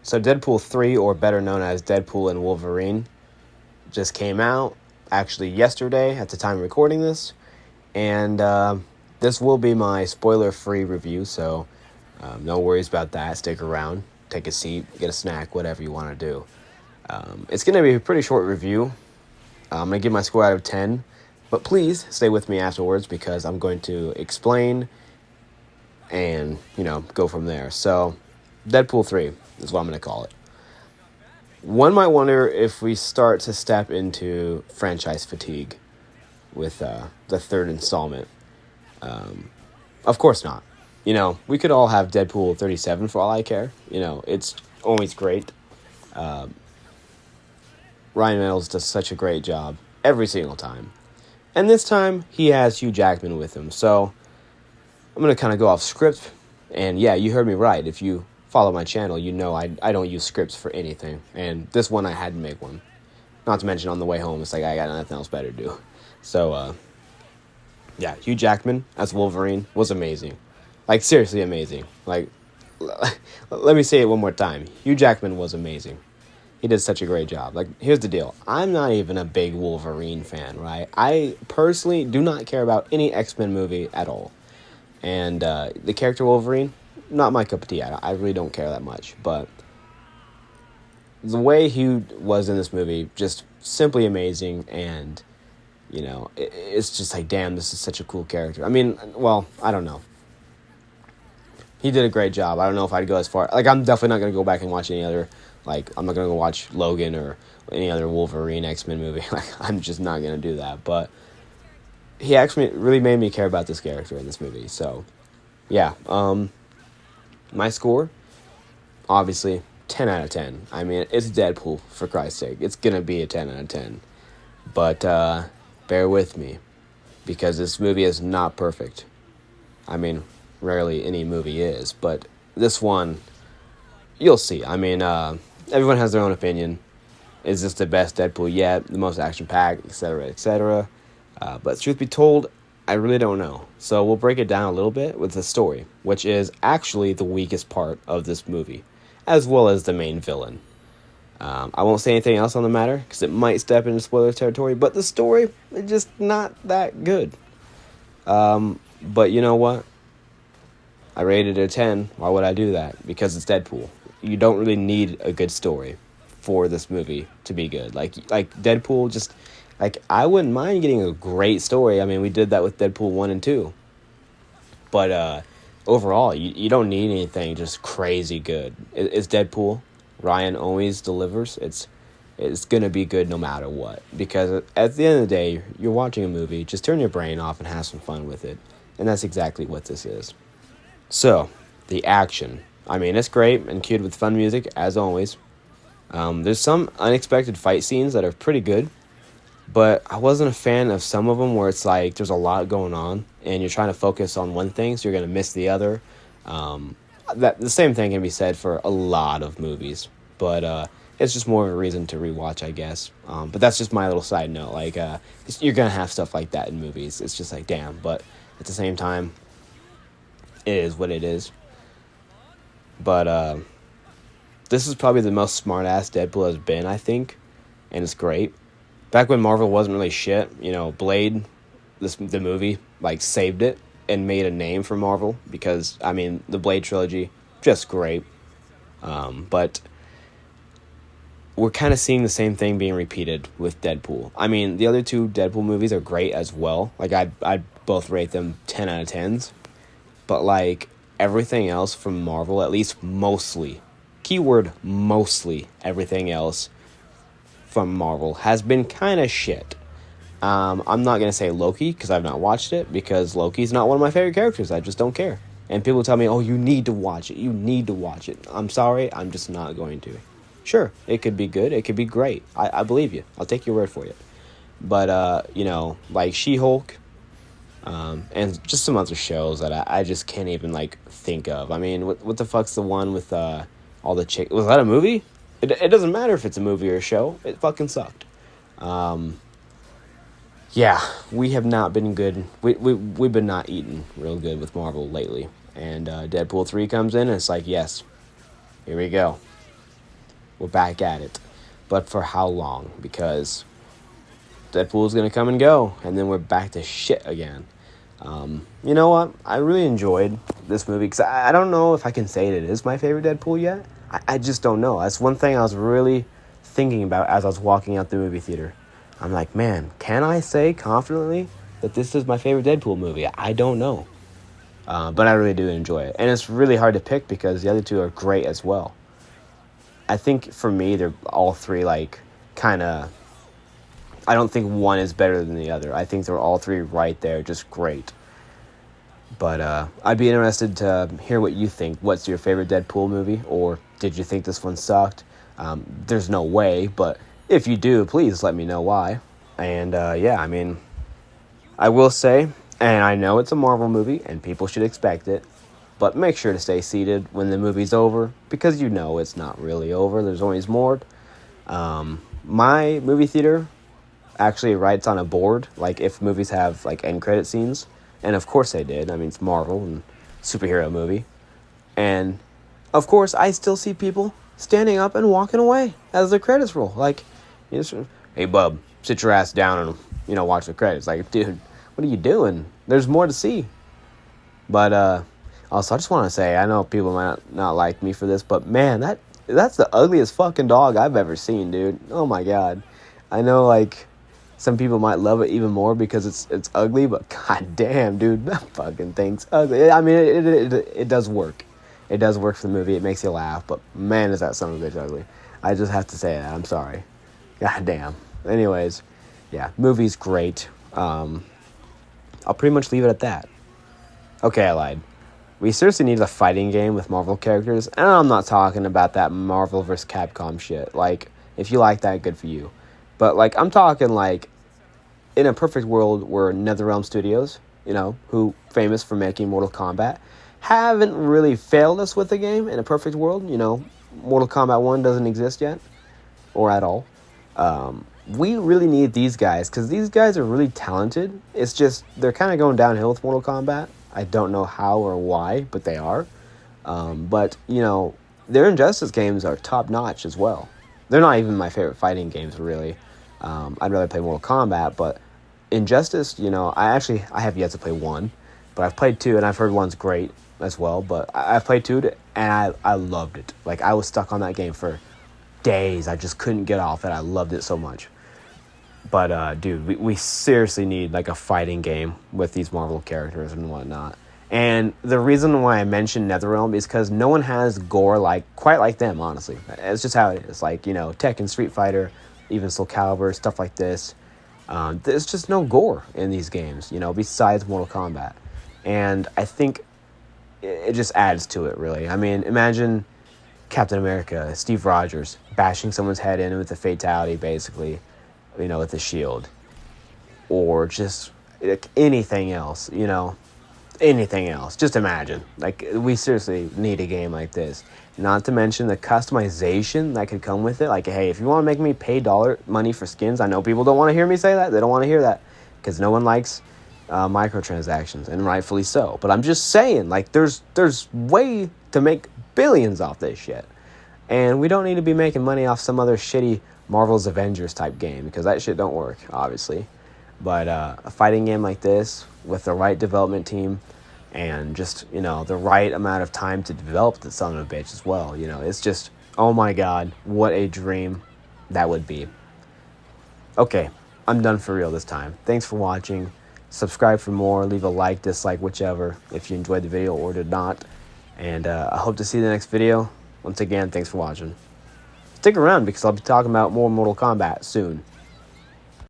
So Deadpool 3, or better known as Deadpool and Wolverine, just came out actually yesterday at the time of recording this. And this will be my spoiler-free review, so no worries about that. Stick around, take a seat, get a snack, whatever you want to do. It's going to be a pretty short review. I'm going to give my score out of 10, but please stay with me afterwards because I'm going to explain and, go from there. So, Deadpool 3 is what I'm going to call it. One might wonder if we start to step into franchise fatigue with the third installment. Of course not. We could all have Deadpool 37 for all I care. It's always great. Ryan Reynolds does such a great job every single time. And this time, he has Hugh Jackman with him. So, I'm going to kind of go off script. And yeah, you heard me right. If you follow my channel, you know I don't use scripts for anything. And this one, I had to make one. Not to mention, on the way home, it's like I got nothing else better to do. So, yeah, Hugh Jackman as Wolverine was amazing. Like, seriously amazing. Like, let me say it one more time. Hugh Jackman was amazing. He did such a great job. Like, here's the deal. I'm not even a big Wolverine fan, right? I personally do not care about any X-Men movie at all. And the character Wolverine, not my cup of tea. I really don't care that much. But the way Hugh was in this movie, just simply amazing. And, it's just like, damn, this is such a cool character. I mean, well, I don't know. He did a great job. I don't know if I'd go as far. Like, I'm definitely not going to go back and watch any other. Like, I'm not going to go watch Logan or any other Wolverine X-Men movie. Like, I'm just not going to do that. But he actually really made me care about this character in this movie. So, yeah. My score, obviously, 10 out of 10. I mean, it's Deadpool, for Christ's sake. It's going to be a 10 out of 10. But bear with me, because this movie is not perfect. I mean, rarely any movie is. But this one, you'll see. I mean, everyone has their own opinion. Is this the best Deadpool yet? The most action-packed, etc., etc.? But truth be told, I really don't know. So we'll break it down a little bit with the story, which is actually the weakest part of this movie, as well as the main villain. I won't say anything else on the matter, because it might step into spoiler territory, but the story is just not that good. But you know what? I rated it a 10. Why would I do that? Because it's Deadpool. You don't really need a good story for this movie to be good. Like Deadpool just... Like, I wouldn't mind getting a great story. I mean, we did that with Deadpool 1 and 2. But overall, you don't need anything just crazy good. It's Deadpool. Ryan always delivers. It's going to be good no matter what. Because at the end of the day, you're watching a movie. Just turn your brain off and have some fun with it. And that's exactly what this is. So, the action. I mean, it's great and cued with fun music, as always. There's some unexpected fight scenes that are pretty good. But I wasn't a fan of some of them where it's like there's a lot going on and you're trying to focus on one thing, so you're going to miss the other. That the same thing can be said for a lot of movies, but it's just more of a reason to rewatch, I guess. But that's just my little side note. Like, you're going to have stuff like that in movies. It's just like, damn. But at the same time, it is what it is. But this is probably the most smart-ass Deadpool has been, I think, and it's great. Back when Marvel wasn't really shit, Blade, the movie, like, saved it and made a name for Marvel because, I mean, the Blade trilogy, just great. But we're kind of seeing the same thing being repeated with Deadpool. I mean, the other two Deadpool movies are great as well. Like, I'd both rate them 10 out of 10s. But, like, everything else from Marvel, at least mostly, keyword mostly, everything else from Marvel has been kind of shit. I'm not going to say Loki because I've not watched it, because Loki's not one of my favorite characters. I just don't care. And people tell me, oh, you need to watch it. You need to watch it. I'm sorry, I'm just not going to. Sure, it could be good. It could be great. I believe you. I'll take your word for it. But, like She-Hulk, and just some other shows that I just can't even, like, think of. I mean, what the fuck's the one with all the chicks? Was that a movie? It doesn't matter if it's a movie or a show. It fucking sucked. Yeah, we have not been good. We've been not eating real good with Marvel lately. And Deadpool 3 comes in, and it's like, yes, here we go. we're back at it. But for how long? Because Deadpool's gonna come and go, and then we're back to shit again. You know what? I really enjoyed this movie because I don't know if I can say it is my favorite Deadpool yet. I just don't know. That's one thing I was really thinking about as I was walking out the movie theater. I'm like, man, can I say confidently that this is my favorite Deadpool movie? I don't know. But I really do enjoy it. And it's really hard to pick because the other two are great as well. I think for me, they're all three like kind of... I don't think one is better than the other. I think they're all three right there, just great. But I'd be interested to hear what you think. What's your favorite Deadpool movie? Or did you think this one sucked? There's no way, but if you do, please let me know why. And yeah, I mean, I will say, and I know it's a Marvel movie, and people should expect it, but make sure to stay seated when the movie's over, because you know it's not really over. There's always more. My movie theater actually writes on a board, like if movies have like end credit scenes, and of course they did. I mean, it's Marvel and superhero movie, and of course I still see people standing up and walking away as the credits roll. Like, hey bub, sit your ass down and watch the credits. Like, dude, what are you doing? There's more to see. But also, I just want to say, I know people might not like me for this, but man, that's the ugliest fucking dog I've ever seen, dude. Oh my god. I know, like, some people might love it even more because it's ugly, but god damn, dude, that fucking thing's ugly. I mean, it does work. It does work for the movie. It makes you laugh, but man, is that son of a bitch ugly. I just have to say that. I'm sorry. God damn. Anyways, yeah, movie's great. I'll pretty much leave it at that. Okay, I lied. We seriously need a fighting game with Marvel characters, and I'm not talking about that Marvel vs. Capcom shit. Like, if you like that, good for you. But, like, I'm talking, like, in a perfect world where NetherRealm Studios, who famous for making Mortal Kombat, haven't really failed us with the game in a perfect world. Mortal Kombat 1 doesn't exist yet, or at all. We really need these guys, because these guys are really talented. It's just, they're kind of going downhill with Mortal Kombat. I don't know how or why, but they are. But, their Injustice games are top-notch as well. They're not even my favorite fighting games, really. I'd rather play Mortal Kombat, but Injustice, I have yet to play 1, but I've played 2, and I've heard 1's great as well, but I've played 2, and I loved it. Like, I was stuck on that game for days. I just couldn't get off it. I loved it so much. But, dude, we seriously need, like, a fighting game with these Marvel characters and whatnot. And the reason why I mentioned NetherRealm is because no one has gore quite like them, honestly. It's just how it is. Like, Tekken, Street Fighter, even Soul Calibur, stuff like this. There's just no gore in these games, besides Mortal Kombat. And I think it just adds to it, really. I mean, imagine Captain America, Steve Rogers, bashing someone's head in with a fatality, basically, with a shield. Or just anything else, anything else. Just imagine. Like, we seriously need a game like this. Not to mention the customization that could come with it. Like, hey, if you want to make me pay money for skins, I know people don't want to hear me say that. They don't want to hear that because no one likes microtransactions, and rightfully so. But I'm just saying, like, there's way to make billions off this shit. And we don't need to be making money off some other shitty Marvel's Avengers type game, because that shit don't work, obviously. But a fighting game like this with the right development team and just, the right amount of time to develop the son of a bitch as well, it's just, oh my god, what a dream that would be. Okay, I'm done for real this time. Thanks for watching. Subscribe for more. Leave a like, dislike, whichever, if you enjoyed the video or did not. And I hope to see you in the next video. Once again, thanks for watching. Stick around because I'll be talking about more Mortal Kombat soon.